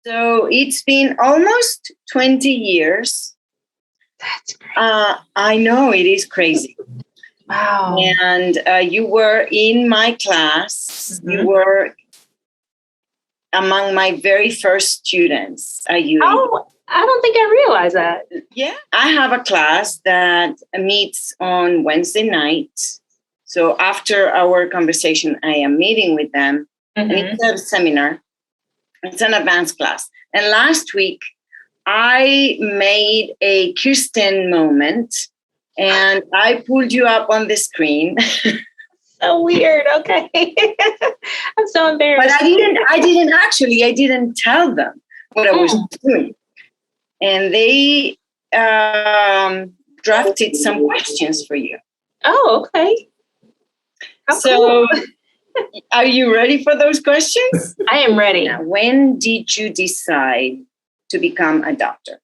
So it's been almost 20 years. That's crazy. I know, it is crazy. Wow. And you were in my class. Mm-hmm. You were among my very first students at UAE. Oh, I don't think I realized that. Yeah. I have a class that meets on Wednesday nights. So after our conversation, I am meeting with them. Mm-hmm. And it's a seminar. It's an advanced class. And last week, I made a Kierstin moment, and I pulled you up on the screen. So weird. Okay. I'm so embarrassed. But I didn't tell them what I was doing. And they drafted some questions for you. Oh, okay. How so cool. Are you ready for those questions? I am ready. Now, when did you decide to become a doctor?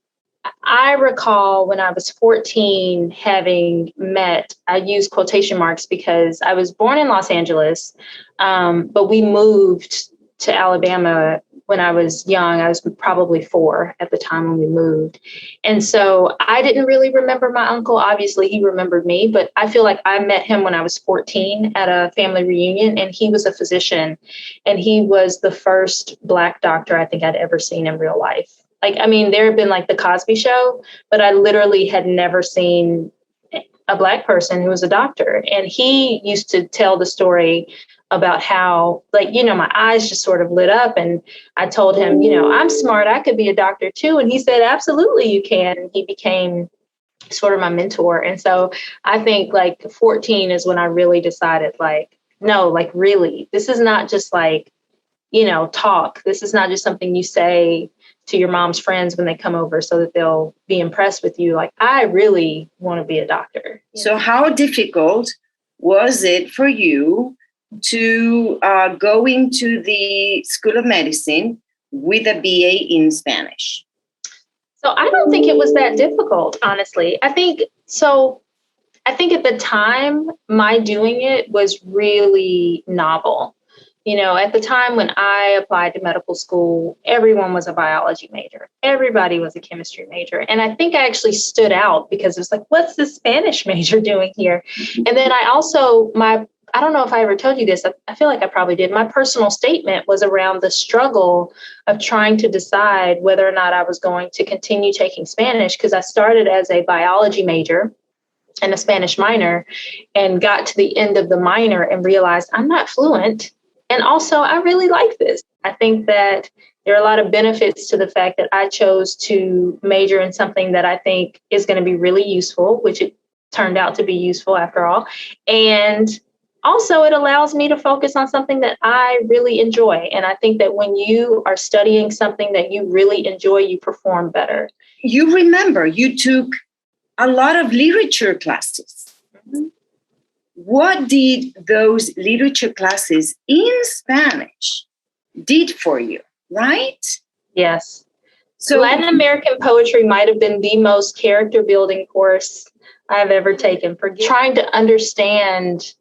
I recall when I was 14 having met, I use quotation marks because I was born in Los Angeles, but we moved to Alabama when I was young. I was probably 4 at the time when we moved. And so I didn't really remember my uncle. Obviously, he remembered me, but I feel like I met him when I was 14 at a family reunion, and he was a physician, and he was the first Black doctor I think I'd ever seen in real life. Like, I mean, there had been like the Cosby Show, but I literally had never seen a Black person who was a doctor. And he used to tell the story about how, like, you know, my eyes just sort of lit up. And I told him, you know, I'm smart. I could be a doctor, too. And he said, absolutely, you can. And he became sort of my mentor. And so I think like 14 is when I really decided, like, no, like, really, this is not just like, you know, talk. This is not just something you say to your mom's friends when they come over so that they'll be impressed with you. Like, I really want to be a doctor. So how difficult was it for you to go into the School of Medicine with a BA in Spanish? So I don't think it was that difficult, honestly. I think at the time, my doing it was really novel. You know, at the time when I applied to medical school, everyone was a biology major. Everybody was a chemistry major. And I think I actually stood out because it was like, what's the Spanish major doing here? And then I also, I don't know if I ever told you this. I feel like I probably did. My personal statement was around the struggle of trying to decide whether or not I was going to continue taking Spanish, because I started as a biology major and a Spanish minor and got to the end of the minor and realized I'm not fluent. And also, I really like this. I think that there are a lot of benefits to the fact that I chose to major in something that I think is going to be really useful, which it turned out to be useful after all. And also, it allows me to focus on something that I really enjoy. And I think that when you are studying something that you really enjoy, you perform better. You remember you took a lot of literature classes. Mm-hmm. What did those literature classes in Spanish did for you, right? Yes. So Latin American poetry might have been the most character building course I've ever taken, for trying to understand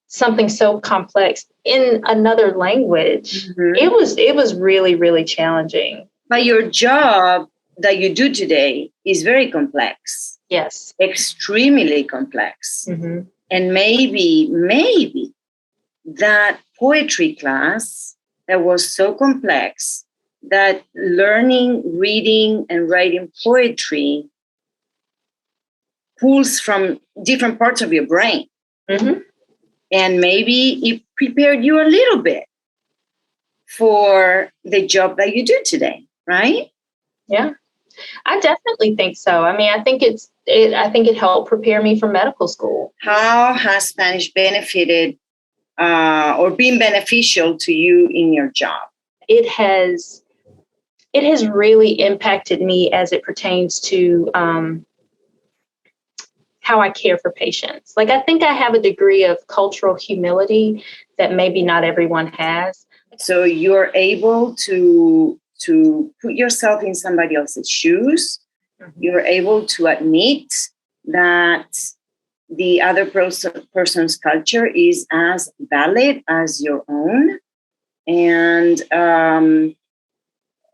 something so complex in another language. Mm-hmm. It was really, really challenging. But your job that you do today is very complex. Yes. Extremely complex. Mm-hmm. And maybe that poetry class that was so complex that learning, reading, and writing poetry pulls from different parts of your brain. Mm-hmm. And maybe it prepared you a little bit for the job that you do today, right? Yeah, I definitely think so. I mean, I think it helped prepare me for medical school. How has Spanish benefited or been beneficial to you in your job? It has really impacted me as it pertains to how I care for patients. Like, I think I have a degree of cultural humility that maybe not everyone has. So you're able to put yourself in somebody else's shoes. Mm-hmm. You're able to admit that the other person's culture is as valid as your own. And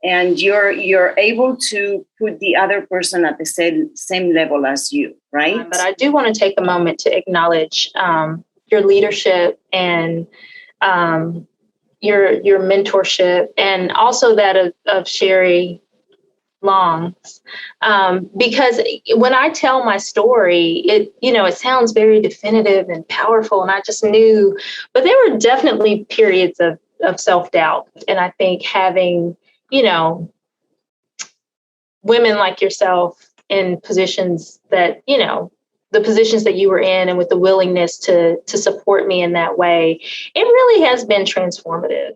and you're able to put the other person at the same level as you, right? But I do want to take a moment to acknowledge your leadership and your mentorship, and also that of Sherry Long's, because when I tell my story, it sounds very definitive and powerful, and I just knew, but there were definitely periods of self-doubt. And I think having, women like yourself in positions that, the positions that you were in, and with the willingness to support me in that way, it really has been transformative.